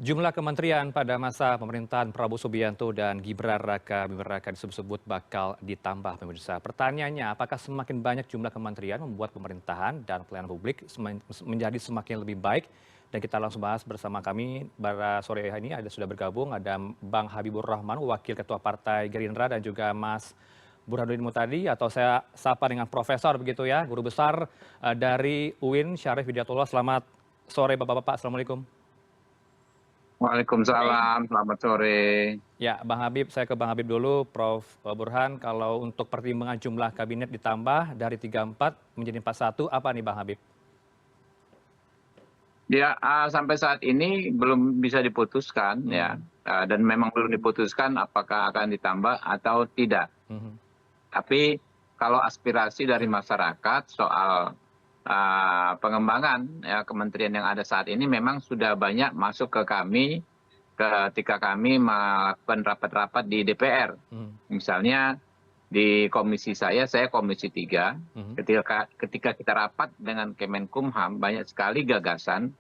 Jumlah kementerian pada masa pemerintahan Prabowo Subianto dan Gibran Raka Buming Raka disebut-sebut bakal ditambah pemirsa. Pertanyaannya, apakah semakin banyak jumlah kementerian membuat pemerintahan dan pelayanan publik menjadi semakin lebih baik? Dan kita langsung bahas bersama kami pada sore ini sudah bergabung ada Bang Habibur Rahman, Wakil Ketua Partai Gerindra dan juga Mas Burhanuddin Mutadi atau saya sapa dengan Profesor begitu ya, Guru Besar dari UIN Syarif Hidayatullah. Selamat sore Bapak-Bapak, Assalamualaikum. Waalaikumsalam, selamat sore. Ya, Bang Habib, saya ke Bang Habib dulu, Prof. Burhan. Kalau untuk pertimbangan jumlah kabinet ditambah dari 34 menjadi 41, apa nih Bang Habib? Ya, sampai saat ini belum bisa diputuskan ya, dan memang belum diputuskan apakah akan ditambah atau tidak. Tapi kalau aspirasi dari masyarakat soal pengembangan ya, kementerian yang ada saat ini memang sudah banyak masuk ke kami ketika kami melakukan rapat-rapat di DPR. Misalnya di komisi saya komisi 3, ketika kita rapat dengan Kemenkumham, banyak sekali gagasan,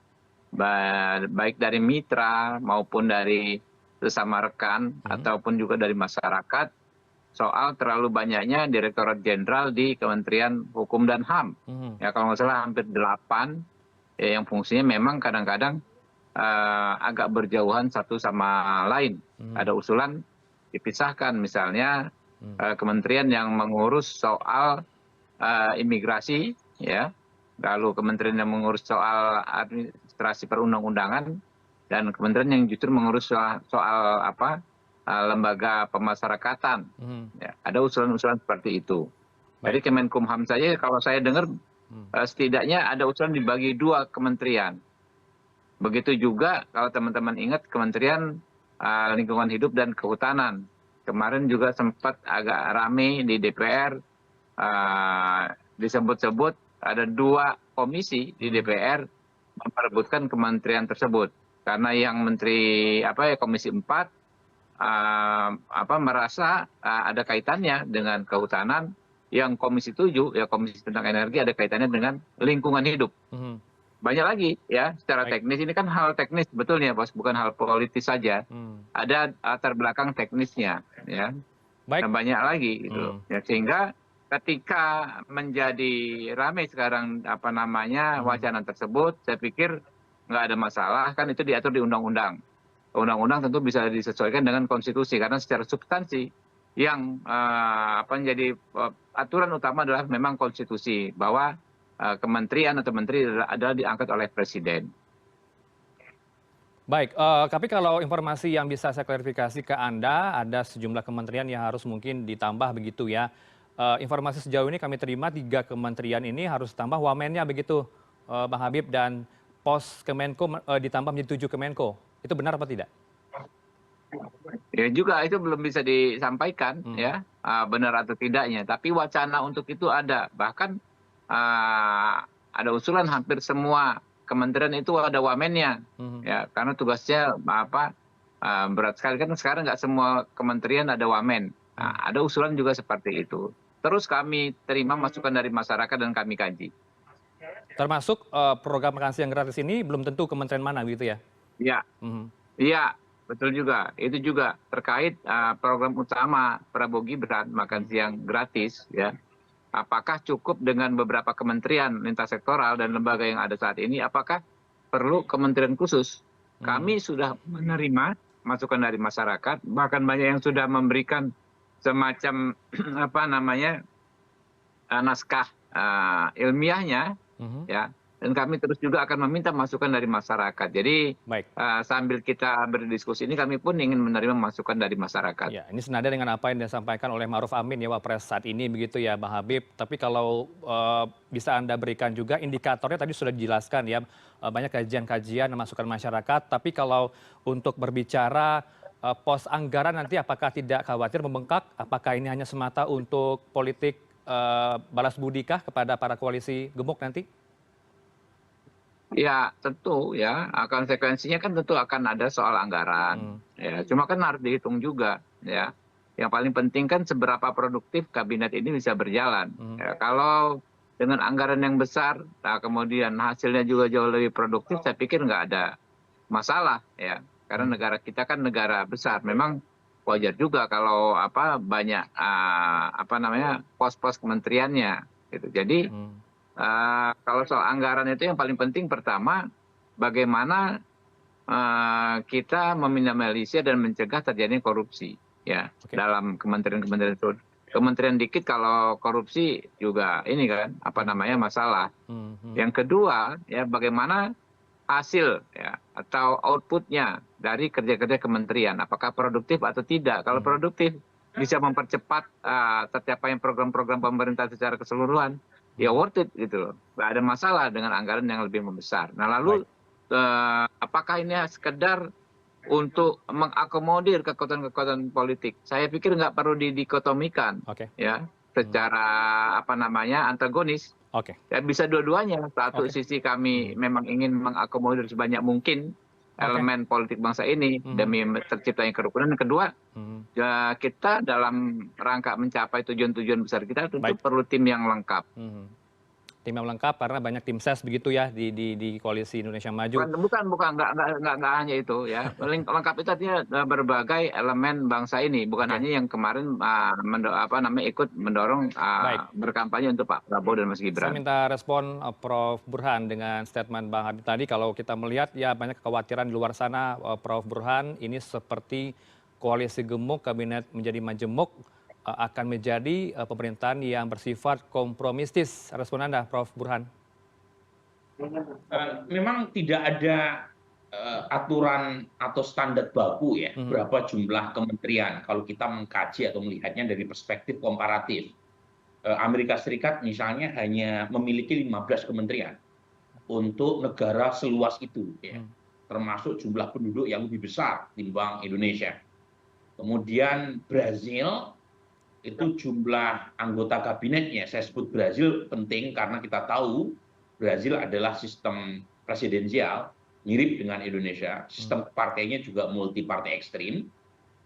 baik dari mitra maupun dari sesama rekan, ataupun juga dari masyarakat, soal terlalu banyaknya Direktorat Jenderal di Kementerian Hukum dan HAM. Ya, kalau nggak salah hampir 8, ya, yang fungsinya memang kadang-kadang agak berjauhan satu sama lain. Ada usulan dipisahkan, misalnya kementerian yang mengurus soal imigrasi, ya, lalu kementerian yang mengurus soal administrasi perundang-undangan, dan kementerian yang justru mengurus soal lembaga pemasyarakatan. Ya, ada usulan-usulan seperti itu. Jadi Kemenkumham saja kalau saya dengar setidaknya ada usulan dibagi 2 kementerian. Begitu juga kalau teman-teman ingat Kementerian Lingkungan Hidup dan Kehutanan. Kemarin juga sempat agak rame di DPR, disebut-sebut ada 2 komisi di DPR memperebutkan kementerian tersebut. Karena yang menteri Komisi 4 merasa ada kaitannya dengan kehutanan, yang Komisi 7 ya Komisi tentang energi ada kaitannya dengan lingkungan hidup. Banyak lagi ya, secara teknis ini kan hal teknis sebetulnya, Bos, bukan hal politis saja. Ada latar belakang teknisnya ya. Dan banyak lagi gitu. Ya, sehingga ketika menjadi ramai sekarang wacana tersebut, saya pikir nggak ada masalah, kan itu diatur di undang-undang. Undang-undang tentu bisa disesuaikan dengan konstitusi, karena secara substansi yang menjadi aturan utama adalah memang konstitusi, bahwa kementerian atau menteri adalah diangkat oleh presiden. Baik, tapi kalau informasi yang bisa saya klarifikasi ke Anda, ada sejumlah kementerian yang harus mungkin ditambah begitu ya. Informasi sejauh ini kami terima 3 kementerian ini harus tambah wamennya begitu, Bang Habib, dan pos Kemenko ditambah menjadi 7 Kemenko. Itu benar apa tidak? Ya juga itu belum bisa disampaikan ya, benar atau tidaknya. Tapi wacana untuk itu ada. Bahkan ada usulan hampir semua kementerian itu ada wamennya. Ya, karena tugasnya berat sekali kan sekarang nggak semua kementerian ada wamen. Ada usulan juga seperti itu. Terus kami terima masukan dari masyarakat dan kami kaji. Termasuk program makan siang gratis ini belum tentu kementerian mana gitu ya? Iya, iya, betul juga. Itu juga terkait program utama Prabowo Gibran makan siang gratis ya. Apakah cukup dengan beberapa kementerian lintas sektoral dan lembaga yang ada saat ini? Apakah perlu kementerian khusus? Kami sudah menerima masukan dari masyarakat, bahkan banyak yang sudah memberikan semacam naskah ilmiahnya, ya. Dan kami terus juga akan meminta masukan dari masyarakat. Jadi sambil kita berdiskusi ini, kami pun ingin menerima masukan dari masyarakat. Ya, ini senada dengan apa yang disampaikan oleh Ma'ruf Amin ya Wapres saat ini begitu ya Bang Habib. Tapi kalau bisa Anda berikan juga indikatornya tadi sudah dijelaskan ya, banyak kajian-kajian dan masukan masyarakat. Tapi kalau untuk berbicara pos anggaran nanti apakah tidak khawatir membengkak? Apakah ini hanya semata untuk politik balas budikah kepada para koalisi gemuk nanti? Ya tentu ya, konsekuensinya kan tentu akan ada soal anggaran. Ya, cuma kan harus dihitung juga ya. Yang paling penting kan seberapa produktif kabinet ini bisa berjalan. Ya, kalau dengan anggaran yang besar, kemudian hasilnya juga jauh lebih produktif, saya pikir nggak ada masalah ya, karena negara kita kan negara besar. Memang wajar juga kalau banyak pos-pos kementeriannya gitu. Jadi kalau soal anggaran itu yang paling penting pertama bagaimana kita meminimalisir dan mencegah terjadinya korupsi ya dalam kementerian-kementerian itu. Kementerian dikit kalau korupsi juga ini kan masalah. Yang kedua ya bagaimana hasil ya atau outputnya dari kerja-kerja kementerian apakah produktif atau tidak. Kalau produktif bisa mempercepat tercapainya program-program pemerintah secara keseluruhan, ya worth it gitu loh. Nggak ada masalah dengan anggaran yang lebih membesar. Nah lalu apakah ini sekedar untuk mengakomodir kekuatan-kekuatan politik? Saya pikir nggak perlu didikotomikan ya secara antagonis. Ya bisa dua-duanya. Satu sisi kami memang ingin mengakomodir sebanyak mungkin elemen politik bangsa ini demi terciptanya kerukunan. Yang kedua, ya kita dalam rangka mencapai tujuan-tujuan besar kita tentu perlu tim yang lengkap. Tim yang lengkap karena banyak tim ses begitu ya di Koalisi Indonesia Maju. Bukan, nggak hanya itu ya. Lengkap itu artinya berbagai elemen bangsa ini, bukan hanya yang kemarin ikut mendorong berkampanye untuk Pak Prabowo dan Mas Gibran. Saya minta respon Prof. Burhan dengan statement Bang Habib tadi. Kalau kita melihat ya banyak kekhawatiran di luar sana, Prof. Burhan, ini seperti koalisi gemuk, kabinet menjadi majemuk, akan menjadi pemerintahan yang bersifat kompromistis. Respon Anda, Prof. Burhan? Memang tidak ada aturan atau standar baku ya, berapa jumlah kementerian kalau kita mengkaji atau melihatnya dari perspektif komparatif. Amerika Serikat misalnya hanya memiliki 15 kementerian untuk negara seluas itu, ya, termasuk jumlah penduduk yang lebih besar timbang Indonesia. Kemudian Brazil itu jumlah anggota kabinetnya, saya sebut Brazil penting karena kita tahu Brazil adalah sistem presidensial mirip dengan Indonesia, sistem partainya juga multi partai ekstrim,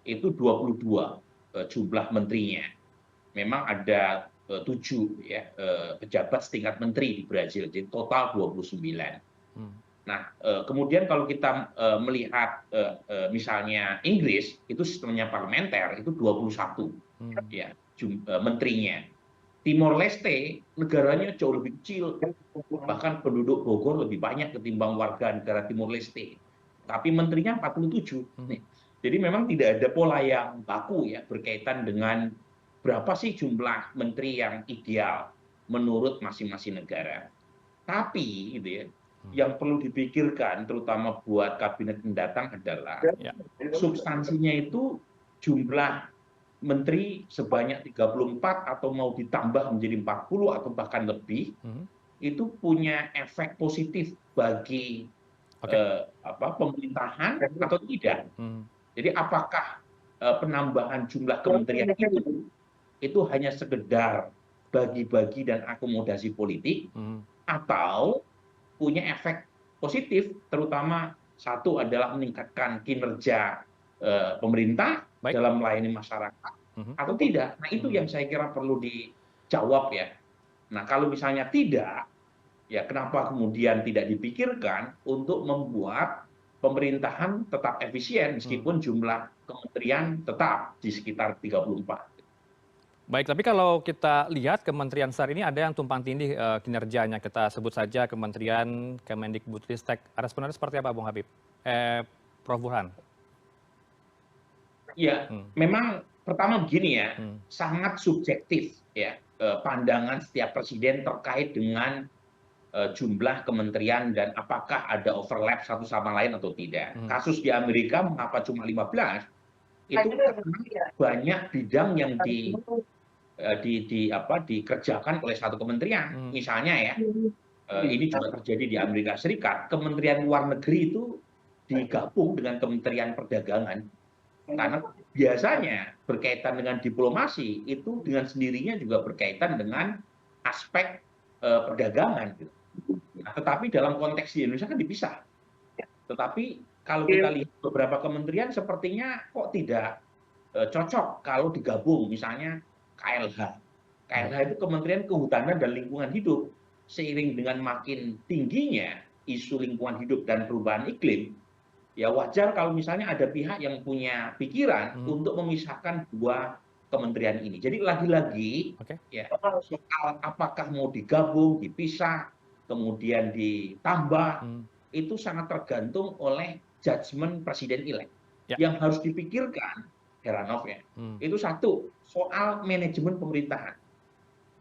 itu 22 jumlah menterinya. Memang ada 7 ya, pejabat setingkat menteri di Brazil, jadi total 29. Nah, kemudian kalau kita melihat misalnya Inggris, itu sistemnya parlementer, itu 21 ya, menterinya. Timor Leste negaranya jauh lebih kecil, bahkan penduduk Bogor lebih banyak ketimbang warga negara Timor Leste, tapi menterinya 47. Jadi memang tidak ada pola yang baku ya berkaitan dengan berapa sih jumlah menteri yang ideal menurut masing-masing negara. Tapi gitu ya, yang perlu dipikirkan terutama buat kabinet mendatang adalah substansinya itu jumlah menteri sebanyak 34 atau mau ditambah menjadi 40 atau bahkan lebih, itu punya efek positif bagi pemerintahan atau tidak. Jadi apakah penambahan jumlah kementerian itu hanya sekedar bagi-bagi dan akomodasi politik, atau punya efek positif, terutama satu adalah meningkatkan kinerja pemerintah dalam melayani masyarakat atau tidak. Nah itu yang saya kira perlu dijawab ya. Nah kalau misalnya tidak, ya kenapa kemudian tidak dipikirkan untuk membuat pemerintahan tetap efisien meskipun jumlah kementerian tetap di sekitar 34. Baik, tapi kalau kita lihat kementerian SAR ini ada yang tumpang tindih kinerjanya. Kita sebut saja Kementerian Kemendikbudristek. Responnya seperti apa, Bung Habib? Prof. Burhan? Ya, memang pertama begini ya, sangat subjektif ya pandangan setiap presiden terkait dengan jumlah kementerian dan apakah ada overlap satu sama lain atau tidak. Kasus di Amerika mengapa cuma 15? Itu karena banyak bidang yang dikerjakan oleh satu kementerian. Misalnya ya, ini juga terjadi di Amerika Serikat, Kementerian Luar Negeri itu digabung dengan Kementerian Perdagangan. Karena biasanya berkaitan dengan diplomasi itu dengan sendirinya juga berkaitan dengan aspek perdagangan. Gitu. Nah, tetapi dalam konteks di Indonesia kan dipisah. Tetapi kalau kita lihat beberapa kementerian sepertinya kok tidak cocok kalau digabung, misalnya KLH. KLH itu Kementerian Kehutanan dan Lingkungan Hidup. Seiring dengan makin tingginya isu lingkungan hidup dan perubahan iklim, Ya wajar kalau misalnya ada pihak yang punya pikiran untuk memisahkan dua kementerian ini. Jadi lagi-lagi ya soal apakah mau digabung, dipisah, kemudian ditambah, itu sangat tergantung oleh judgement presiden-elek. Yang harus dipikirkan, Heranov ya, itu satu, soal manajemen pemerintahan.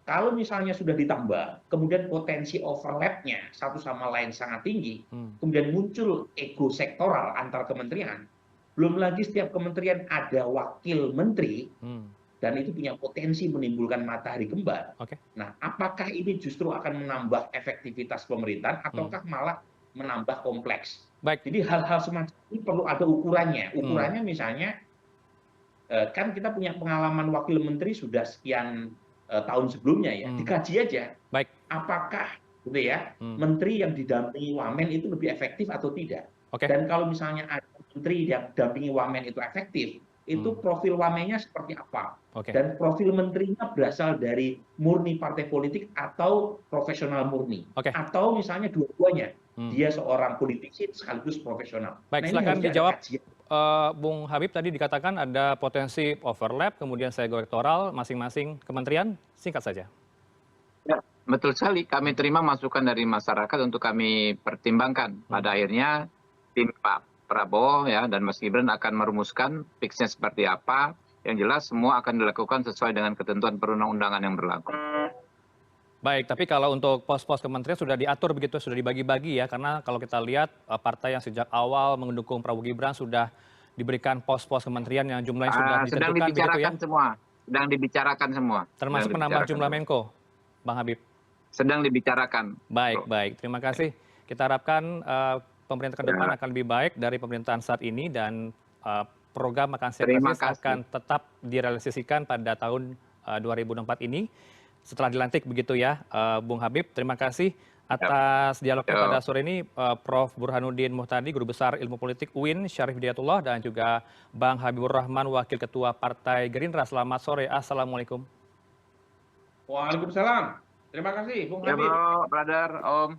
Kalau misalnya sudah ditambah, kemudian potensi overlap-nya satu sama lain sangat tinggi, kemudian muncul ego sektoral antar kementerian, belum lagi setiap kementerian ada wakil menteri, dan itu punya potensi menimbulkan matahari kembar. Nah, apakah ini justru akan menambah efektivitas pemerintahan, ataukah malah menambah kompleks? Jadi hal-hal semacam ini perlu ada ukurannya. Ukurannya misalnya, kan kita punya pengalaman wakil menteri sudah sekian tahun sebelumnya ya, dikaji aja apakah gitu ya menteri yang didampingi wamen itu lebih efektif atau tidak. Dan kalau misalnya ada menteri yang dampingi wamen itu efektif, itu profil wamennya seperti apa, dan profil menterinya berasal dari murni partai politik atau profesional murni, atau misalnya dua-duanya, dia seorang politisi sekaligus profesional. Baik, silakan dijawab. Bung Habib, tadi dikatakan ada potensi overlap, kemudian sego elektoral masing-masing kementerian, singkat saja. Ya, betul sekali. Kami terima masukan dari masyarakat untuk kami pertimbangkan. Pada akhirnya tim Pak Prabowo ya dan Mas Gibran akan merumuskan fixnya seperti apa. Yang jelas semua akan dilakukan sesuai dengan ketentuan perundang-undangan yang berlaku. Baik, tapi kalau untuk pos-pos kementerian sudah diatur begitu, sudah dibagi-bagi ya, karena kalau kita lihat partai yang sejak awal mendukung Prabowo Gibran sudah diberikan pos-pos kementerian yang jumlahnya sudah ditentukan begitu ya? Sedang dibicarakan semua. Termasuk menambah jumlah Menko, Bang Habib? Sedang dibicarakan. Baik. Terima kasih. Kita harapkan pemerintah ke depan akan lebih baik dari pemerintahan saat ini dan program makan siang gratis akan tetap direalisasikan pada tahun 2024 ini. Setelah dilantik begitu ya, Bung Habib. Terima kasih atas dialognya pada sore ini, Prof. Burhanuddin Muhtadi, Guru Besar Ilmu Politik UIN, Syarif Hidayatullah, dan juga Bang Habibur Rahman, Wakil Ketua Partai Gerindra. Selamat sore, Assalamualaikum. Waalaikumsalam. Terima kasih, Bung Habib. Ya, Bro, Brother, Om.